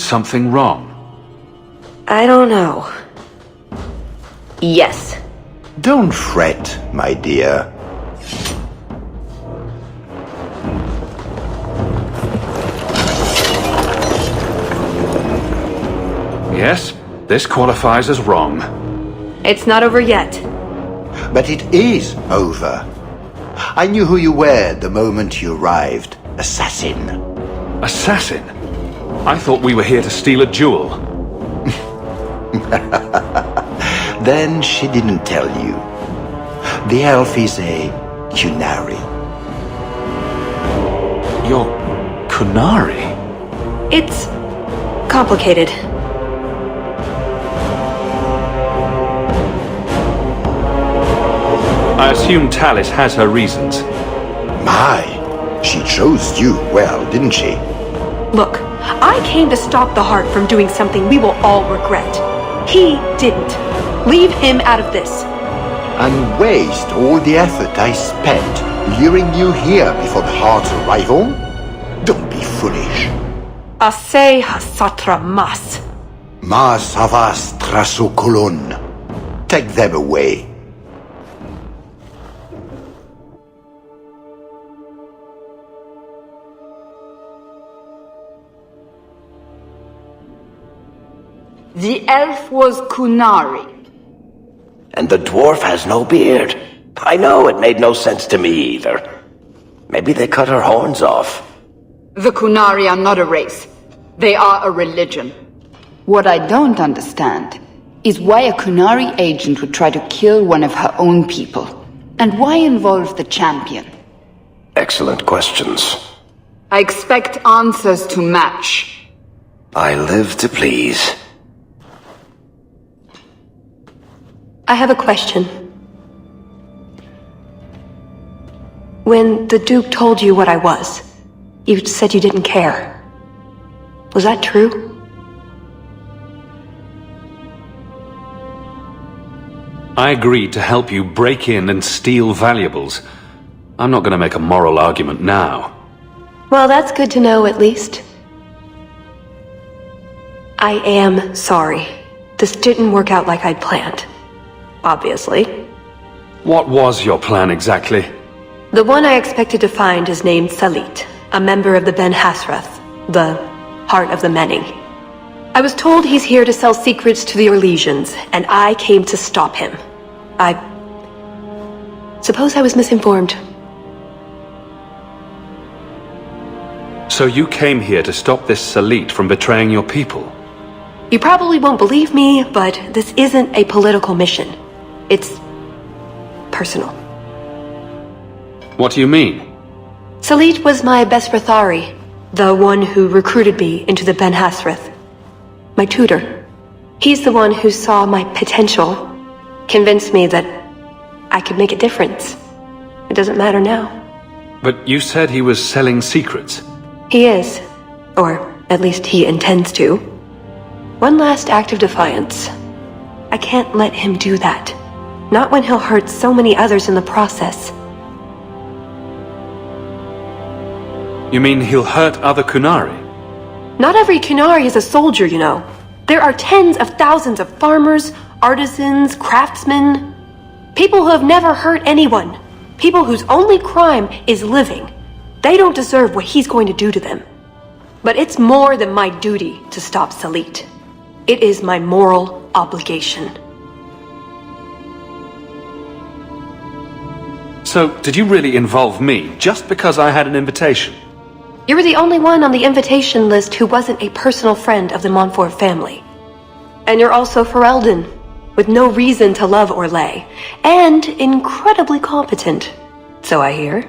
something wrong? I don't know. Yes. Don't fret, my dear. Yes, this qualifies as wrong. It's not over yet. But it is over. I knew who you were the moment you arrived. Assassin. Assassin? I thought we were here to steal a jewel. Then she didn't tell you. The elf is a Kunari. You're Kunari? It's complicated. I assume Talis has her reasons. My, she chose you well, didn't she? Look, I came to stop the Heart from doing something we will all regret. He didn't. Leave him out of this. And waste all the effort I spent luring you here before the Heart's arrival? Don't be foolish. Ase hasatra mas. Mas havas trasokolon. Take them away. The elf was Kunari. And the dwarf has no beard. I know, it made no sense to me either. Maybe they cut her horns off. The Kunari are not a race. They are a religion. What I don't understand is why a Kunari agent would try to kill one of her own people. And why involve the champion? Excellent questions. I expect answers to match. I live to please. I have a question. When the Duke told you what I was, you said you didn't care. Was that true? I agreed to help you break in and steal valuables. I'm not going to make a moral argument now. Well, that's good to know, at least. I am sorry. This didn't work out like I'd planned. Obviously. What was your plan exactly? The one I expected to find is named Salit, a member of the Ben Hasrath, the Heart of the Many. I was told he's here to sell secrets to the Orlesians, and I came to stop him. I suppose I was misinformed. So you came here to stop this Salit from betraying your people? You probably won't believe me, but this isn't a political mission. It's personal. What do you mean? Salit was my best Rathari, the one who recruited me into the Ben Hasrath. My tutor. He's the one who saw my potential, convinced me that I could make a difference. It doesn't matter now. But you said he was selling secrets. He is. Or at least he intends to. One last act of defiance. I can't let him do that. Not when he'll hurt so many others in the process. You mean he'll hurt other Kunari? Not every Kunari is a soldier, you know. There are tens of thousands of farmers, artisans, craftsmen. People who have never hurt anyone. People whose only crime is living. They don't deserve what he's going to do to them. But it's more than my duty to stop Salit. It is my moral obligation. So, did you really involve me just because I had an invitation? You were the only one on the invitation list who wasn't a personal friend of the Montfort family. And you're also Ferelden, with no reason to love Orlais, and incredibly competent, so I hear.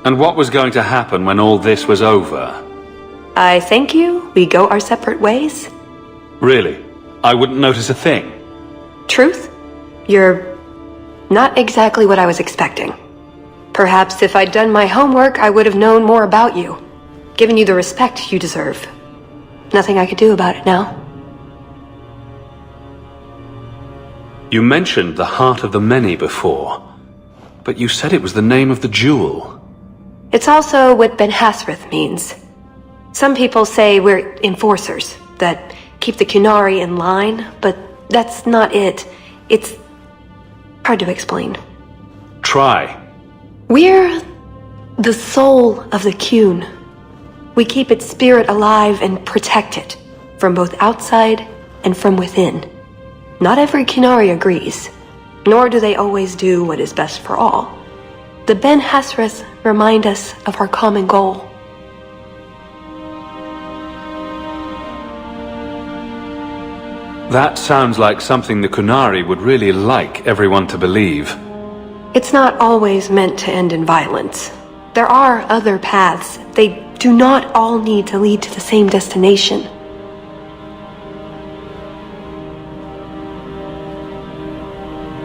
And what was going to happen when all this was over? I thank you, we go our separate ways. Really? I wouldn't notice a thing? Truth? You're not exactly what I was expecting. Perhaps if I'd done my homework, I would have known more about you, given you the respect you deserve. Nothing I could do about it now. You mentioned the Heart of the Many before, but you said it was the name of the jewel. It's also what Ben Hasrath means. Some people say we're enforcers, that keep the Qunari in line, but that's not it. It's hard to explain. Try. We're the soul of the Qun. We keep its spirit alive and protect it, from both outside and from within. Not every Qunari agrees, nor do they always do what is best for all. The Ben Hasrith remind us of our common goal. That sounds like something the Qunari would really like everyone to believe. It's not always meant to end in violence. There are other paths. They do not all need to lead to the same destination.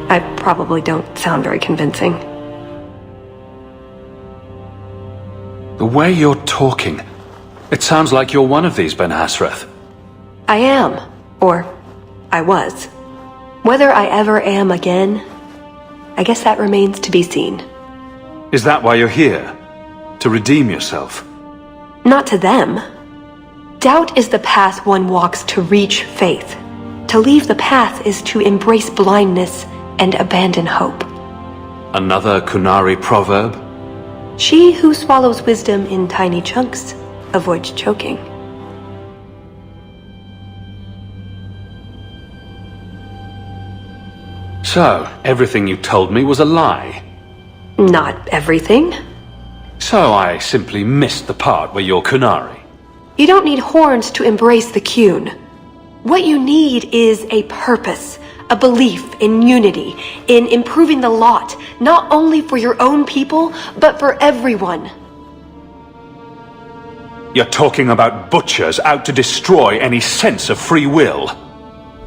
I probably don't sound very convincing. The way you're talking, it sounds like you're one of these Ben Hasrith. I am, or I was. Whether I ever am again, I guess that remains to be seen. Is that why you're here? To redeem yourself? Not to them. Doubt is the path one walks to reach faith. To leave the path is to embrace blindness and abandon hope. Another Qunari proverb? She who swallows wisdom in tiny chunks avoids choking. So, everything you told me was a lie? Not everything. So I simply missed the part where you're Qunari? You don't need horns to embrace the Qun. What you need is a purpose, a belief in unity, in improving the lot, not only for your own people, but for everyone. You're talking about butchers out to destroy any sense of free will.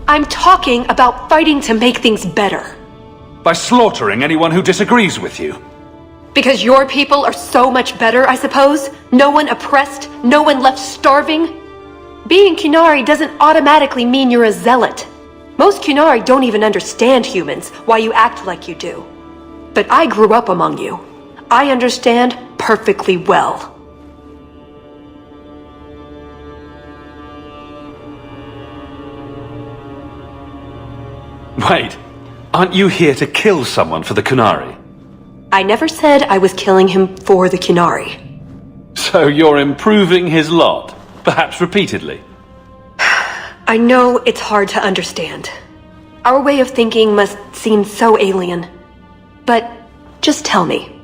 I'm talking about fighting to make things better. By slaughtering anyone who disagrees with you. Because your people are so much better, I suppose? No one oppressed, no one left starving? Being Qunari doesn't automatically mean you're a zealot. Most Qunari don't even understand humans, why you act like you do. But I grew up among you. I understand perfectly well. Wait, aren't you here to kill someone for the Qunari? I never said I was killing him for the Qunari. So you're improving his lot, perhaps repeatedly? I know it's hard to understand. Our way of thinking must seem so alien. But just tell me,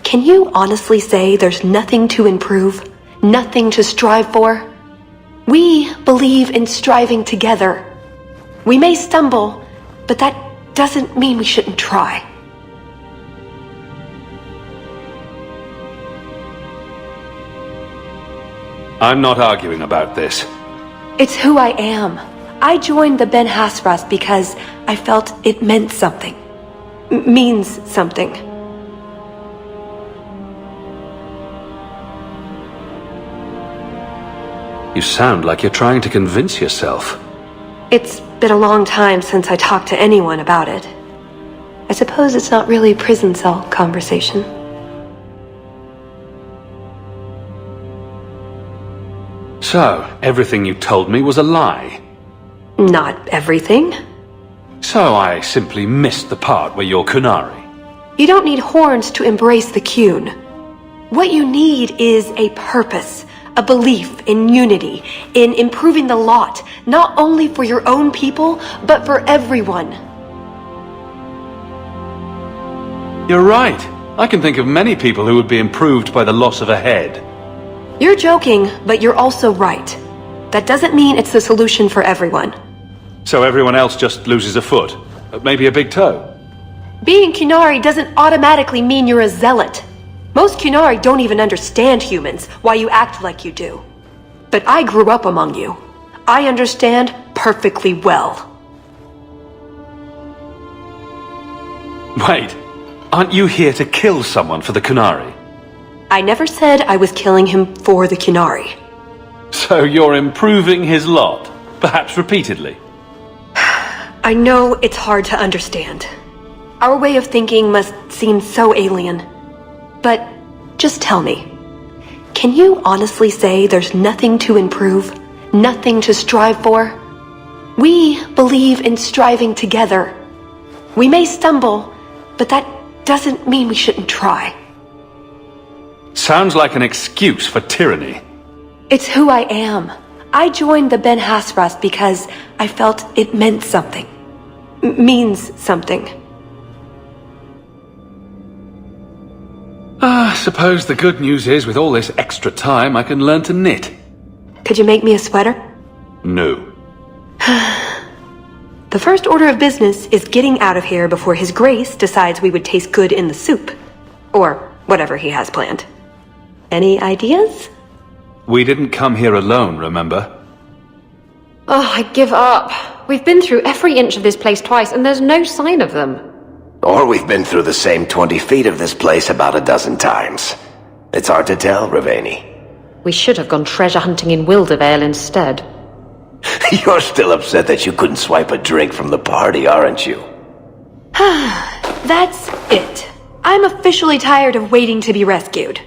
can you honestly say there's nothing to improve, nothing to strive for? We believe in striving together. We may stumble, but that doesn't mean we shouldn't try. I'm not arguing about this. It's who I am. I joined the Ben Hasras because I felt it meant something. Means something. You sound like you're trying to convince yourself. It's been a long time since I talked to anyone about it. I suppose it's not really prison cell conversation. So, everything you told me was a lie? Not everything. So I simply missed the part where you're Qunari? You don't need horns to embrace the Qun. What you need is a purpose, a belief in unity, in improving the lot, not only for your own people, but for everyone. You're right. I can think of many people who would be improved by the loss of a head. You're joking, but you're also right. That doesn't mean it's the solution for everyone. So everyone else just loses a foot, maybe a big toe. Being Qunari doesn't automatically mean you're a zealot. Most Qunari don't even understand humans, why you act like you do. But I grew up among you. I understand perfectly well. Wait, aren't you here to kill someone for the Qunari? I never said I was killing him for the Qunari. So you're improving his lot, perhaps repeatedly? I know it's hard to understand. Our way of thinking must seem so alien. But just tell me, can you honestly say there's nothing to improve? Nothing to strive for? We believe in striving together. We may stumble, but that doesn't mean we shouldn't try. Sounds like an excuse for tyranny. It's who I am. I joined the Ben Hasras because I felt it meant something. Means something. I suppose the good news is with all this extra time I can learn to knit. Could you make me a sweater? No. The first order of business is getting out of here before His Grace decides we would taste good in the soup. Or whatever he has planned. Any ideas? We didn't come here alone, remember? Oh, I give up. We've been through every inch of this place twice, and there's no sign of them. Or we've been through the same 20 feet of this place about a dozen times. It's hard to tell, Ravani. We should have gone treasure hunting in Wildervale instead. You're still upset that you couldn't swipe a drink from the party, aren't you? That's it. I'm officially tired of waiting to be rescued.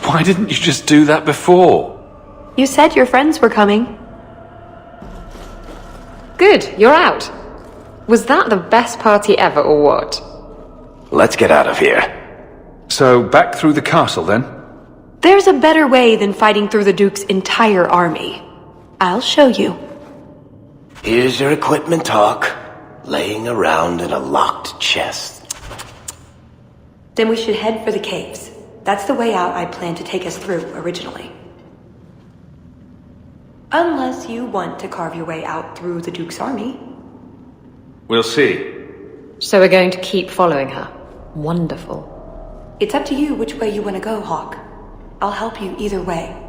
Why didn't you just do that before? You said your friends were coming. Good, you're out. Was that the best party ever, or what? Let's get out of here. So, back through the castle, then? There's a better way than fighting through the Duke's entire army. I'll show you. Here's your equipment talk, laying around in a locked chest. Then we should head for the caves. That's the way out I planned to take us through originally. Unless you want to carve your way out through the Duke's army. We'll see. So we're going to keep following her. Wonderful. It's up to you which way you want to go, Hawk. I'll help you either way.